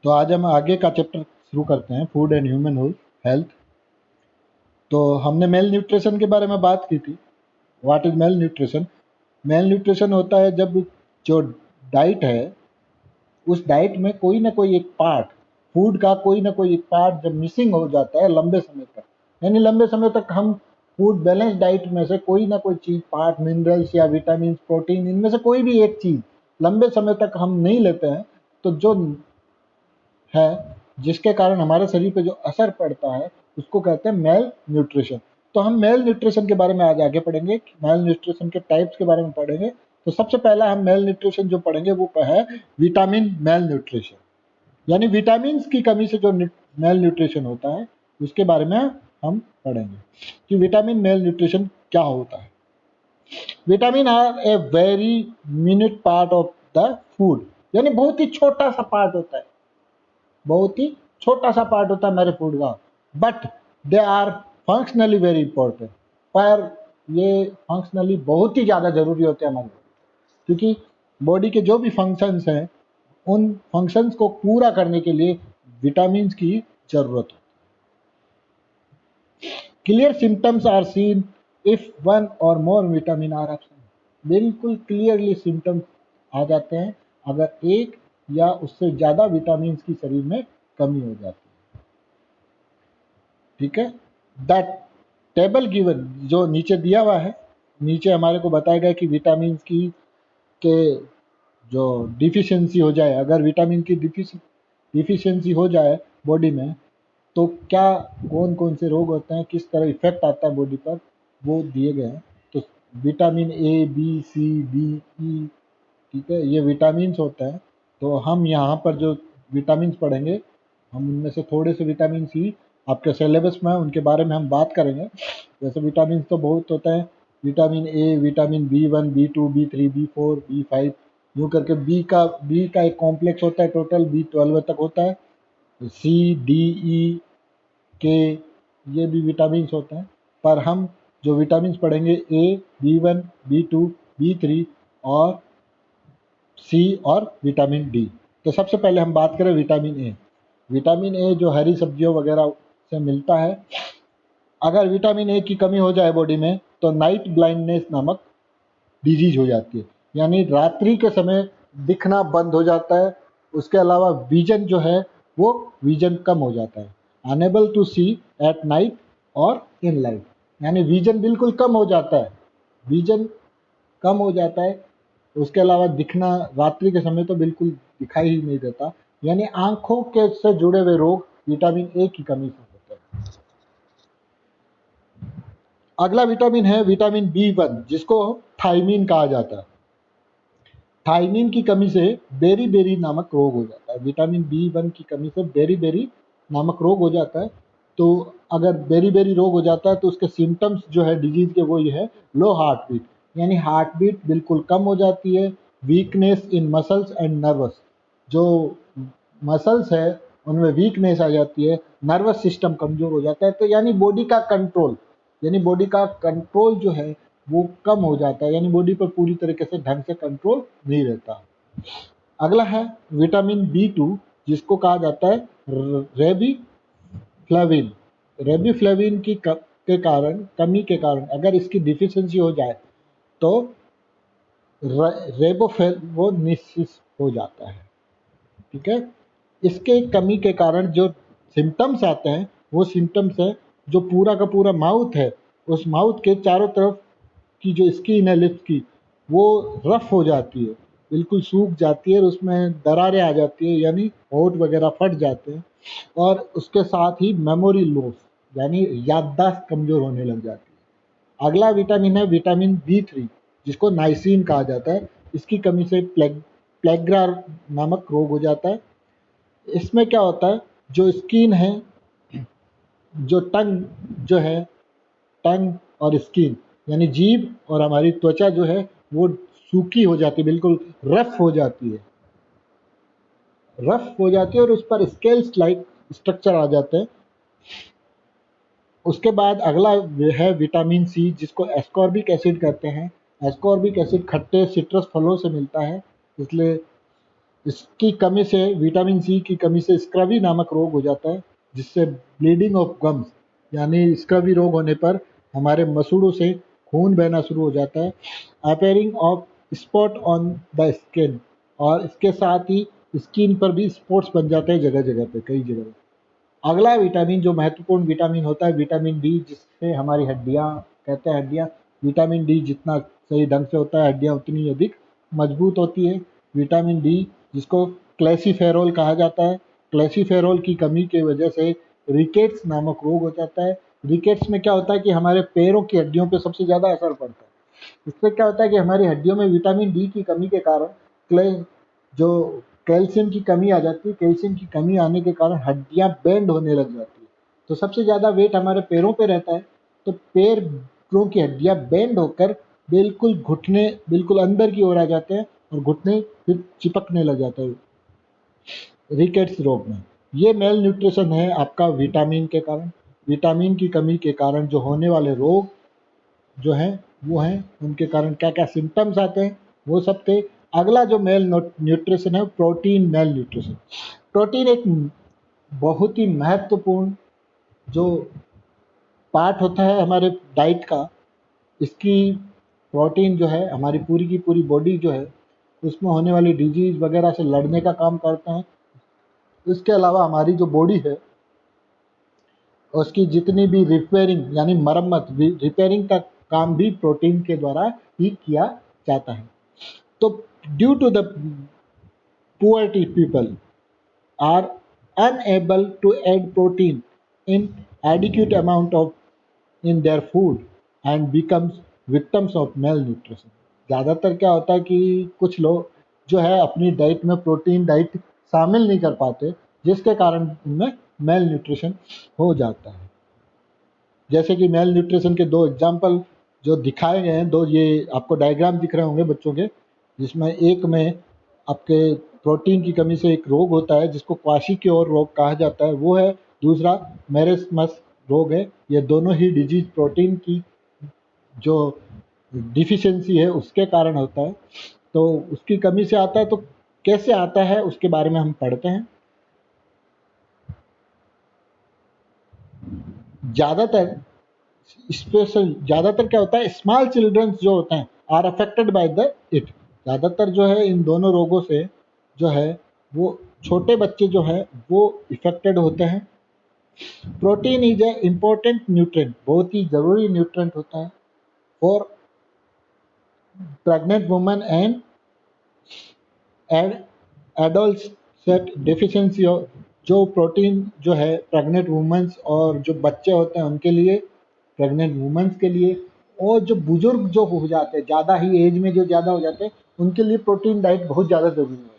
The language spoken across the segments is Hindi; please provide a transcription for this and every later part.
तो आज हम आगे का चैप्टर शुरू करते हैं, फूड एंड ह्यूमन हेल्थ। तो हमने मेल न्यूट्रिशन के बारे में बात की थी। What is male nutrition? Mail nutrition होता है जब जो डाइट है उस डाइट में कोई ना कोई एक पार्ट, फूड का कोई ना कोई एक पार्ट जब मिसिंग हो जाता है लंबे समय तक, यानी लंबे समय तक हम फूड बैलेंस डाइट में से कोई ना कोई चीज़, पार्ट, मिनरल्स या विटामिन, प्रोटीन, इनमें से कोई भी एक चीज़ लंबे समय तक हम नहीं लेते हैं, तो जो है जिसके कारण हमारे शरीर पे जो असर पड़ता है उसको कहते हैं मेल न्यूट्रिशन। तो हम मेल न्यूट्रिशन के बारे में आज आगे पढ़ेंगे, मेल न्यूट्रिशन के टाइप्स के बारे में पढ़ेंगे। तो सबसे पहला हम मेल न्यूट्रिशन जो पढ़ेंगे वो है विटामिन मेल न्यूट्रिशन, यानी विटामिन की कमी से जो मेल न्यूट्रिशन होता है उसके बारे में हम पढ़ेंगे कि विटामिन मेल न्यूट्रिशन क्या होता है। Vitamin are a very minute part of the food, यानी बहुत ही छोटा सा पार्ट होता है, बहुत ही छोटा सा पार्ट होता है मेरे फूड का, but they are functionally very important. पर ये फंक्शनली बहुत ही ज़्यादा जरूरी होते हैं हमारे, क्योंकि बॉडी के जो भी फंक्शंस हैं उन फंक्शंस को पूरा करने के लिए विटामिन की जरूरत होती है। Clear symptoms are seen if one or more vitamin are absent. बिल्कुल क्लियरली सिम्टम्स आ जाते हैं अगर एक या उससे ज़्यादा विटामिन की शरीर में कमी हो जाती है। ठीक है, दैट टेबल गिवन जो नीचे दिया हुआ है, नीचे हमारे को बताया गया कि विटामिन की के जो डिफिशियंसी हो जाए, अगर विटामिन की डिफिशियंसी हो जाए बॉडी में तो क्या कौन कौन से रोग होते हैं, किस तरह इफेक्ट आता है बॉडी पर, वो दिए गए हैं। तो vitamin A, B, C, D, E, ठीक है, ये विटामिन होते हैं। तो हम यहाँ पर जो विटामिन पढ़ेंगे हम उनमें से थोड़े से विटामिन सी आपके सिलेबस में उनके बारे में हम बात करेंगे। जैसे विटामिन तो बहुत होते हैं, vitamin A, vitamin B1, B2, B3, B4, B5, यूँ करके बी का एक कॉम्प्लेक्स होता है, टोटल B12 तक होता है। सी, डी, ई, के, ये भी विटामिन होते हैं। पर हम जो विटामिन पढ़ेंगे ए, B1, B2, B3 और सी और विटामिन डी। तो सबसे पहले हम बात करें विटामिन ए। विटामिन ए जो हरी सब्जियों वगैरह से मिलता है, अगर विटामिन ए की कमी हो जाए बॉडी में तो नाइट ब्लाइंडनेस नामक डिजीज हो जाती है, यानी रात्रि के समय दिखना बंद हो जाता है। उसके अलावा विजन जो है वो विजन कम हो जाता है, unable to see at night और इन लाइट, यानी विजन बिल्कुल कम हो जाता है, विजन कम हो जाता है। उसके अलावा दिखना रात्रि के समय तो बिल्कुल दिखाई ही नहीं देता, यानी आंखों के से जुड़े हुए रोग विटामिन ए की कमी से होते हैं। अगला विटामिन है विटामिन B1, जिसको थायमीन कहा जाता है। थायमीन की कमी से बेरी नामक रोग हो जाता है। विटामिन B1 की कमी से बेरी नामक रोग हो जाता है। तो अगर बेरी रोग हो जाता है तो उसके सिम्टम्स जो है डिजीज के वो ये है, लो हार्ट बीट, यानी हार्ट बीट बिल्कुल कम हो जाती है। Weakness in muscles and nervous, जो मसल्स है उनमें वीकनेस आ जाती है, नर्वस सिस्टम कमजोर हो जाता है। तो यानी बॉडी का कंट्रोल, यानी बॉडी का कंट्रोल जो है वो कम हो जाता है, यानी बॉडी पर पूरी तरीके से ढंग से कंट्रोल नहीं रहता। अगला है विटामिन B2, जिसको कहा जाता है रेबिफ्लेविन। रेबिफ्लेविन की के कारण, कमी के कारण अगर इसकी डिफिशियंसी हो जाए तो रेबोफ्लेवोनिसिस हो जाता है। ठीक है, इसके कमी के कारण जो सिम्टम्स आते हैं वो सिम्टम्स है जो पूरा का पूरा माउथ है, उस माउथ के चारों तरफ की जो स्किन है लिप्स की वो रफ हो जाती है, बिल्कुल सूख जाती है और उसमें दरारें आ जाती है, यानी होंठ वगैरह फट जाते हैं। और उसके साथ ही मेमोरी लॉस, यानी याददाश्त कमजोर होने लग जाती है। अगला विटामिन है विटामिन B3, जिसको नाइसिन कहा जाता है। इसकी कमी से प्लेग्रा नामक रोग हो जाता है। इसमें क्या होता है, जो स्किन है, जो टंग जो है, टंग और स्किन यानी जीभ और हमारी त्वचा जो है वो सूखी हो जाती है, बिल्कुल रफ हो जाती है, रफ हो जाती है और उस पर स्केल्स लाइक स्ट्रक्चर आ जाते हैं। उसके बाद अगला है विटामिन सी, जिसको एस्कॉर्बिक एसिड कहते हैं। एस्कॉर्बिक एसिड खट्टे सिट्रस फलों से मिलता है, इसलिए इसकी कमी से, विटामिन सी की कमी से स्क्रवी नामक रोग हो जाता है, जिससे ब्लीडिंग ऑफ गम्स यानी स्क्रवी रोग होने पर हमारे मसूड़ों से खून बहना शुरू हो जाता है। Appearing of spot on the skin, और इसके साथ ही स्किन पर भी स्पॉट्स बन जाते हैं जगह जगह पे, कई जगह पे। अगला विटामिन जो महत्वपूर्ण विटामिन होता है विटामिन डी, जिससे हमारी हड्डियाँ, कहते हैं हड्डियाँ, विटामिन डी जितना सही ढंग से होता है हड्डियाँ उतनी अधिक मजबूत होती है। विटामिन डी जिसको क्लेसिफेरोल कहा जाता है, क्लेसिफेरोल की कमी की वजह से रिकेट्स नामक रोग हो जाता है। रिकेट्स में क्या होता है कि हमारे पैरों की हड्डियों पर सबसे ज़्यादा असर पड़ता है। इससे क्या होता है कि हमारी हड्डियों में विटामिन डी की कमी के कारण क्ले जो कैल्शियम की कमी आ जाती है, कैल्शियम की कमी आने के कारण हड्डियां बेंड होने लग जाती है। तो सबसे ज़्यादा वेट हमारे पैरों पे रहता है, तो पैरों की हड्डियां बेंड होकर बिल्कुल घुटने बिल्कुल अंदर की ओर आ जाते हैं और घुटने फिर चिपकने लग जाते हैं रिकेट्स रोग में। ये मेल न्यूट्रिशन है आपका विटामिन के कारण। विटामिन की कमी के कारण जो होने वाले रोग जो हैं वो हैं, उनके कारण क्या क्या सिम्टम्स आते हैं वो सब थे। अगला जो मेल न्यूट्रिशन है प्रोटीन मेल न्यूट्रिशन। प्रोटीन एक बहुत ही महत्वपूर्ण जो पार्ट होता है हमारे डाइट का। इसकी प्रोटीन जो है हमारी पूरी की पूरी बॉडी जो है उसमें होने वाली डिजीज वगैरह से लड़ने का काम करते हैं। इसके अलावा हमारी जो बॉडी है उसकी जितनी भी रिपेयरिंग यानी मरम्मत, रिपेयरिंग का काम भी प्रोटीन के द्वारा ही किया जाता है। तो due to the poor people are unable to add protein in adequate amount of in their food and becomes victims of malnutrition। ज़्यादातर क्या होता है कि कुछ लोग जो है अपनी डाइट में प्रोटीन डाइट शामिल नहीं कर पाते, जिसके कारण उनमें मेल न्यूट्रिशन हो जाता है। जैसे कि मेल न्यूट्रिशन के दो एग्जाम्पल जो दिखाए गए हैं, दो ये आपको डायग्राम दिख रहे होंगे बच्चों के, जिसमें एक में आपके प्रोटीन की कमी से एक रोग होता है जिसको क्वाशियोर रोग कहा जाता है, वो है। दूसरा मेरेस्मस रोग है। ये दोनों ही डिजीज प्रोटीन की जो डिफिशियंसी है उसके कारण होता है। तो उसकी कमी से आता है, तो कैसे आता है उसके बारे में हम पढ़ते हैं। ज़्यादातर क्या होता है, स्मॉल चिल्ड्रंस जो होते हैं are affected by the it. ज़्यादातर जो है इन दोनों रोगों से जो है वो छोटे बच्चे जो है वो इफेक्टेड होते हैं। Protein is a important nutrient, बहुत ही ज़रूरी न्यूट्रेंट होता है for pregnant women and adult deficiency. जो प्रोटीन जो है प्रेग्नेंट वुमेन्स और जो बच्चे होते हैं उनके लिए, प्रेग्नेंट वुमेन्स के लिए, और जो बुजुर्ग जो हो जाते हैं, ज़्यादा ही एज में जो ज़्यादा हो जाते हैं, उनके लिए प्रोटीन डाइट बहुत ज़्यादा ज़रूरी होती है।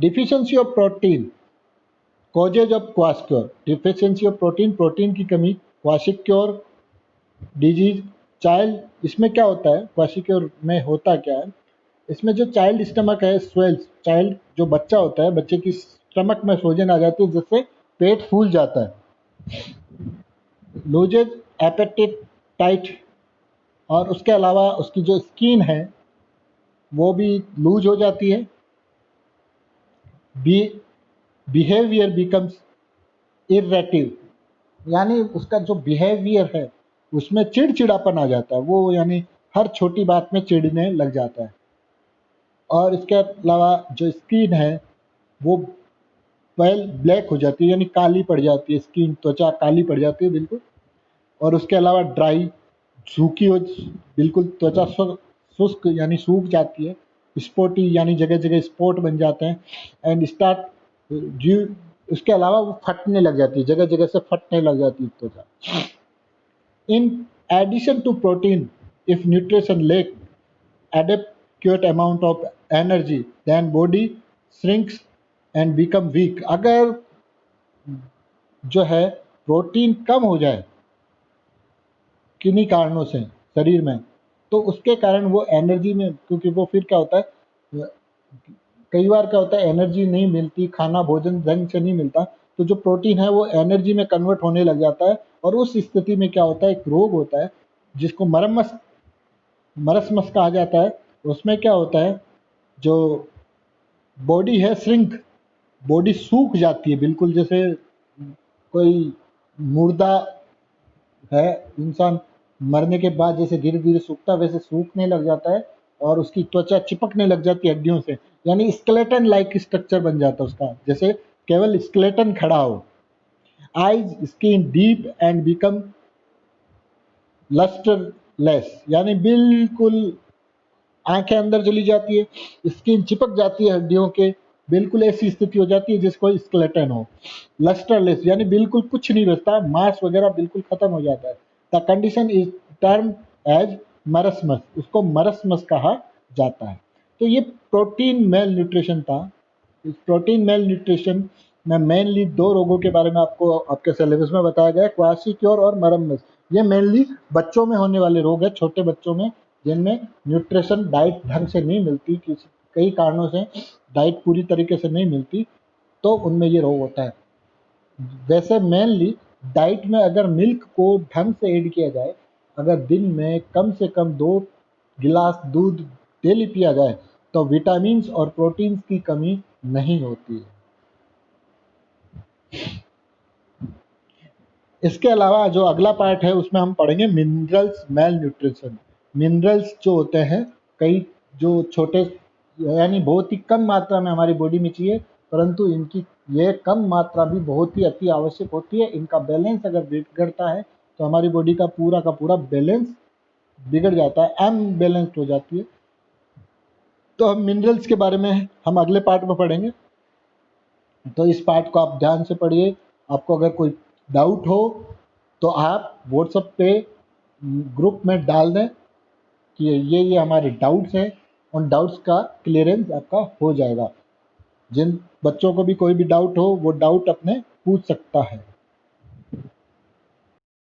Deficiency of protein causes of kwashiorkor. Deficiency of protein, protein की कमी, क्वाशियोर डिजीज, चाइल्ड। इसमें क्या होता है, क्वाशियोर में होता क्या है, इसमें जो चाइल्ड स्टमक है स्वेल्स, चाइल्ड जो बच्चा होता है, बच्चे की स्टमक में सोजन आ जाती है जिससे पेट फूल जाता है। लूजेज एपेटाइट, और उसके अलावा उसकी जो स्किन है वो भी लूज हो जाती है। बिहेवियर बिकम्स इरेटिव, यानी उसका जो बिहेवियर है उसमें चिड़चिड़ापन आ जाता है, वो यानी हर छोटी बात में चिढ़ने लग जाता है। और इसके अलावा जो स्किन है वो पेल ब्लैक हो जाती है, यानी काली पड़ जाती है स्किन, त्वचा काली पड़ जाती है बिल्कुल। और उसके अलावा ड्राई, सूखी हो, बिल्कुल त्वचा शुष्क यानी सूख जाती है। स्पॉटी यानी जगह जगह स्पॉट बन जाते हैं। एंड स्टार्ट ड्यू, उसके अलावा वो फटने लग जाती है, जगह जगह से फटने लग जाती है त्वचा। In addition to protein, if nutrition lack adequate amount of energy, then body shrinks and become weak। अगर जो है प्रोटीन कम हो जाए किन्हीं कारणों से शरीर में, तो उसके कारण वो एनर्जी में, क्योंकि वो फिर क्या होता है, कई बार क्या होता है एनर्जी नहीं मिलती, खाना भोजन ढंग से नहीं मिलता, तो जो प्रोटीन है वो एनर्जी में कन्वर्ट होने लग जाता है। और उस स्थिति में क्या होता है, एक रोग होता है जिसको मरस्मस कहा जाता है। उसमें क्या होता है जो बॉडी है श्रिंक, बॉडी सूख जाती है, बिल्कुल जैसे कोई मुर्दा है इंसान मरने के बाद जैसे धीरे धीरे सूखता है वैसे सूखने लग जाता है और उसकी त्वचा चिपकने लग जाती है हड्डियों से, यानी स्केलेटन लाइक स्ट्रक्चर बन जाता है उसका, जैसे केवल स्केलेटन खड़ा हो। Eyes skin deep and become lustreless, यानी बिल्कुल आंखें अंदर चली जाती है, स्किन चिपक जाती है हड्डियों के, बिल्कुल ऐसी स्थिति हो जाती है जिसको स्केलेटन हो। लस्टरलेस यानी बिल्कुल कुछ नहीं बचता, मांस वगैरह बिल्कुल खत्म हो जाता है। The condition is term as marasmus, उसको मरस्मस कहा जाता है। तो ये प्रोटीन मेल न्यूट्रिशन था। इस प्रोटीन मेल न्यूट्रिशन में मेनली दो रोगों के बारे में आपको आपके सिलेबस में बताया गया है, क्वाशीक्योर और मरम्मस। ये मेनली बच्चों में होने वाले रोग है, छोटे बच्चों में, जिनमें न्यूट्रिशन डाइट ढंग से नहीं मिलती, किसी कई कारणों से डाइट पूरी तरीके से नहीं मिलती, तो उनमें ये रोग होता है। वैसे मेनली डाइट में अगर मिल्क को ढंग से ऐड किया जाए, अगर दिन में कम से कम 2 गिलास दूध डेली पिया जाए तो विटामिन्स और प्रोटीन्स की कमी नहीं होती है। इसके अलावा जो अगला पार्ट है उसमें हम पढ़ेंगे मिनरल्स मेल न्यूट्रिशन। मिनरल्स जो होते हैं कई जो छोटे यानी बहुत ही कम मात्रा में हमारी बॉडी में चाहिए, परंतु इनकी ये कम मात्रा भी बहुत ही अति आवश्यक होती है। इनका बैलेंस अगर बिगड़ता है तो हमारी बॉडी का पूरा बैलेंस बिगड़ जाता है, अनबैलेंस्ड हो जाती है। तो हम मिनरल्स के बारे में हम अगले पार्ट में पढ़ेंगे, तो इस पार्ट को आप ध्यान से पढ़िए। आपको अगर कोई डाउट हो तो आप व्हाट्सएप पे ग्रुप में डाल दें कि ये हमारे डाउट्स हैं, उन डाउट्स का क्लियरेंस आपका हो जाएगा। जिन बच्चों को भी कोई भी डाउट हो वो डाउट अपने पूछ सकता है।